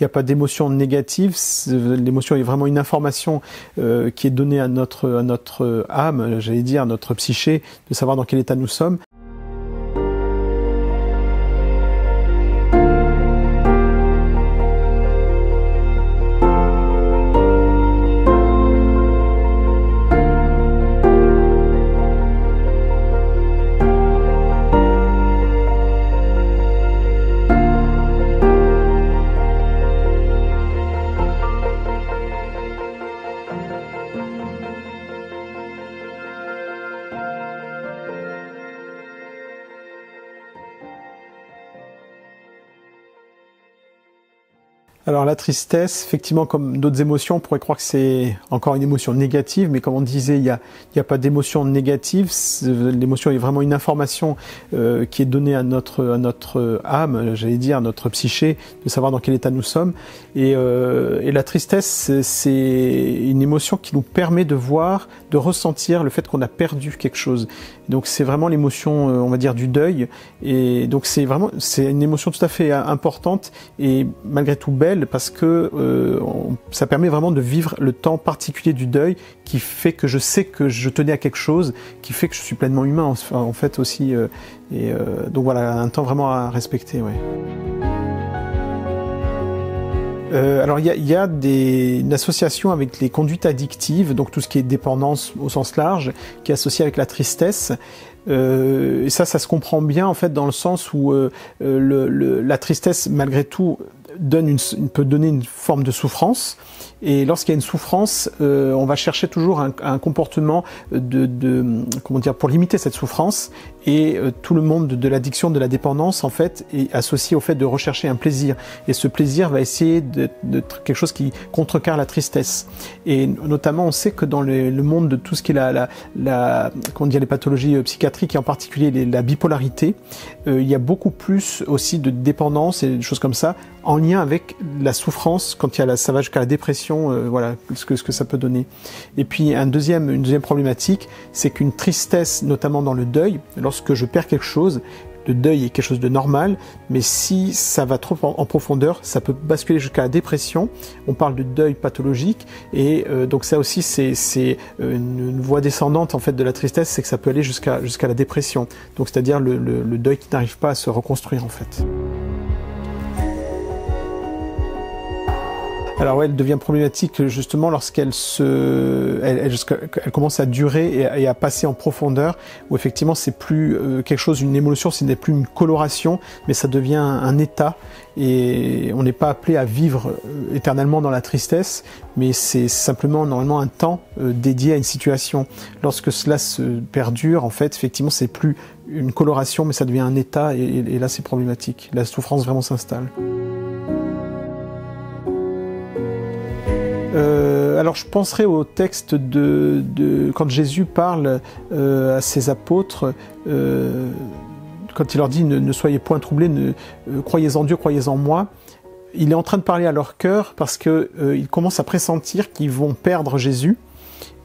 a pas d'émotion négative. L'émotion est vraiment une information qui est donnée à notre âme, j'allais dire, à notre psyché, de savoir dans quel état nous sommes. Alors la tristesse, effectivement, comme d'autres émotions, on pourrait croire que c'est encore une émotion négative, mais comme on disait, il y a pas d'émotion négative. L'émotion est vraiment une information qui est donnée à notre âme, j'allais dire, à notre psyché, de savoir dans quel état nous sommes. Et la tristesse, c'est une émotion qui nous permet de voir, de ressentir le fait qu'on a perdu quelque chose. Donc c'est vraiment l'émotion, on va dire, du deuil. Et donc c'est une émotion tout à fait importante et malgré tout belle, parce que ça permet vraiment de vivre le temps particulier du deuil, qui fait que je sais que je tenais à quelque chose, qui fait que je suis pleinement humain en fait aussi. Donc voilà, un temps vraiment à respecter. Ouais. Alors il y a une association avec les conduites addictives, donc tout ce qui est dépendance au sens large, qui est associé avec la tristesse. Et ça se comprend bien en fait dans le sens où la tristesse malgré tout peut donner une forme de souffrance. Et lorsqu'il y a une souffrance, on va chercher toujours un comportement comment dire, pour limiter cette souffrance. Et tout le monde de l'addiction, de la dépendance, en fait, est associé au fait de rechercher un plaisir. Et ce plaisir va essayer de quelque chose qui contrecarre la tristesse. Et notamment, on sait que dans le monde de tout ce qui est comment dire, les pathologies psychiatriques, et en particulier la bipolarité, il y a beaucoup plus aussi de dépendance et des choses comme ça, en lien avec la souffrance, quand ça va jusqu'à la dépression, voilà ce que ça peut donner. Et puis une deuxième problématique, c'est qu'une tristesse, notamment dans le deuil, lorsque je perds quelque chose, le deuil est quelque chose de normal, mais si ça va trop en profondeur, ça peut basculer jusqu'à la dépression. On parle de deuil pathologique, et donc ça aussi c'est une voie descendante en fait de la tristesse, c'est que ça peut aller jusqu'à la dépression. Donc c'est-à-dire le deuil qui n'arrive pas à se reconstruire en fait. Alors ouais, elle devient problématique justement lorsqu'elle commence à durer et à passer en profondeur, où effectivement c'est plus quelque chose, une émotion, ce n'est plus une coloration, mais ça devient un état, et on n'est pas appelé à vivre éternellement dans la tristesse, mais c'est simplement normalement un temps dédié à une situation. Lorsque cela se perdure, en fait, effectivement c'est plus une coloration, mais ça devient un état, et là c'est problématique. La souffrance vraiment s'installe. Alors je penserai au texte quand Jésus parle à ses apôtres, quand il leur dit ne soyez point troublés, croyez en Dieu, croyez en moi. Il est en train de parler à leur cœur parce que ils commencent à pressentir qu'ils vont perdre Jésus.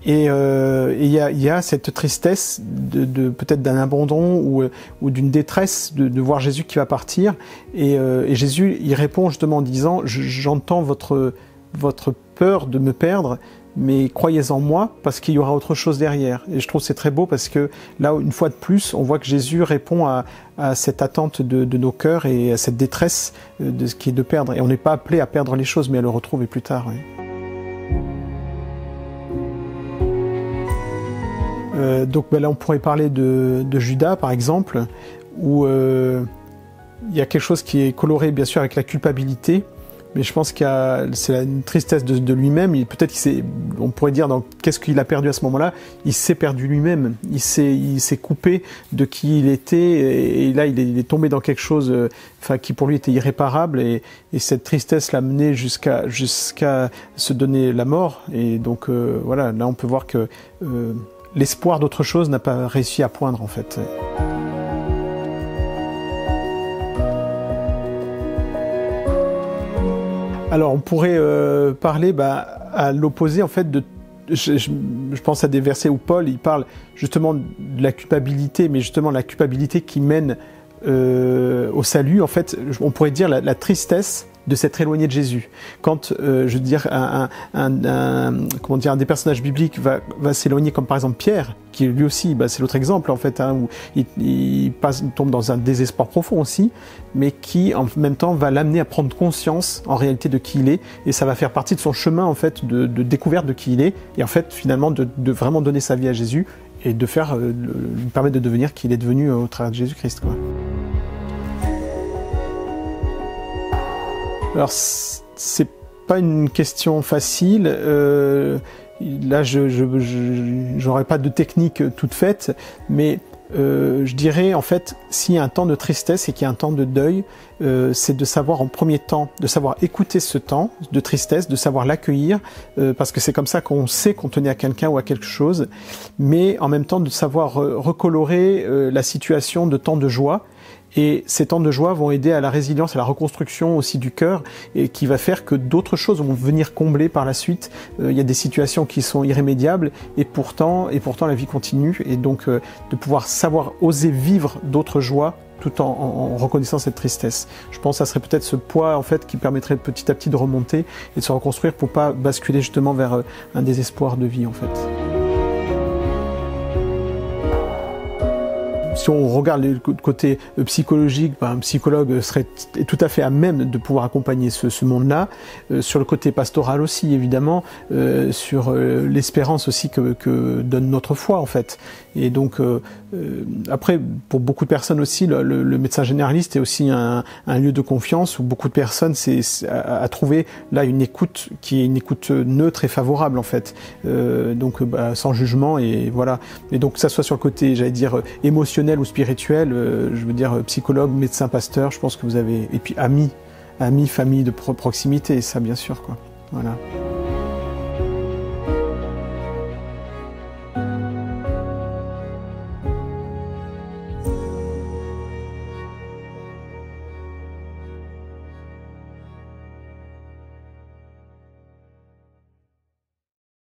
Et il y a cette tristesse peut-être d'un abandon ou d'une détresse de voir Jésus qui va partir. Et Jésus il répond justement en disant j'entends votre peur de me perdre, mais croyez en moi parce qu'il y aura autre chose derrière. Et je trouve c'est très beau parce que là, une fois de plus, on voit que Jésus répond à cette attente de nos cœurs et à cette détresse de ce qui est de perdre. Et on n'est pas appelé à perdre les choses, mais à le retrouver plus tard. Oui. Donc là, on pourrait parler de Judas, par exemple, où il y a quelque chose qui est coloré, bien sûr, avec la culpabilité. Mais je pense c'est une tristesse de lui-même. Peut-être on pourrait dire qu'est-ce qu'il a perdu à ce moment-là. Il s'est perdu lui-même. Il s'est coupé de qui il était, et là il est tombé dans quelque chose, qui pour lui était irréparable. Et cette tristesse l'a mené jusqu'à se donner la mort. Et donc voilà, là on peut voir que l'espoir d'autre chose n'a pas réussi à poindre en fait. Alors on pourrait parler à l'opposé en fait je pense à des versets où Paul il parle justement de la culpabilité, mais justement la culpabilité qui mène au salut. En fait, on pourrait dire la tristesse de s'être éloigné de Jésus. Quand, je veux dire, comment dire, un des personnages bibliques va s'éloigner, comme par exemple Pierre, qui lui aussi, c'est l'autre exemple en fait, où il tombe dans un désespoir profond aussi, mais qui en même temps va l'amener à prendre conscience en réalité de qui il est, et ça va faire partie de son chemin en fait de découverte de qui il est, et en fait finalement de vraiment donner sa vie à Jésus et de lui permettre de devenir qui il est devenu au travers de Jésus-Christ, quoi. Alors c'est pas une question facile. Là, j'aurais pas de technique toute faite, mais je dirais en fait, s'il y a un temps de tristesse et qu'il y a un temps de deuil, c'est de savoir en premier temps, de savoir écouter ce temps de tristesse, de savoir l'accueillir, parce que c'est comme ça qu'on sait qu'on tenait à quelqu'un ou à quelque chose, mais en même temps de savoir recolorer la situation de temps de joie. Et ces temps de joie vont aider à la résilience, à la reconstruction aussi du cœur, et qui va faire que d'autres choses vont venir combler par la suite. Il y a des situations qui sont irrémédiables, et pourtant la vie continue. Et donc de pouvoir savoir oser vivre d'autres joies tout en reconnaissant cette tristesse. Je pense que ça serait peut-être ce poids en fait qui permettrait petit à petit de remonter et de se reconstruire pour pas basculer justement vers un désespoir de vie en fait. Si on regarde le côté psychologique, un psychologue serait tout à fait à même de pouvoir accompagner ce monde-là. Sur le côté pastoral aussi, évidemment, sur l'espérance aussi que donne notre foi, en fait. Et donc, après, pour beaucoup de personnes aussi, le médecin généraliste est aussi un lieu de confiance où beaucoup de personnes a trouvé là une écoute qui est une écoute neutre et favorable, en fait. Donc, sans jugement, et voilà. Et donc, que ça soit sur le côté, j'allais dire, émotionnel ou spirituel, je veux dire psychologue, médecin, pasteur, je pense que vous avez, et puis amis, famille de proximité, ça bien sûr, quoi. Voilà.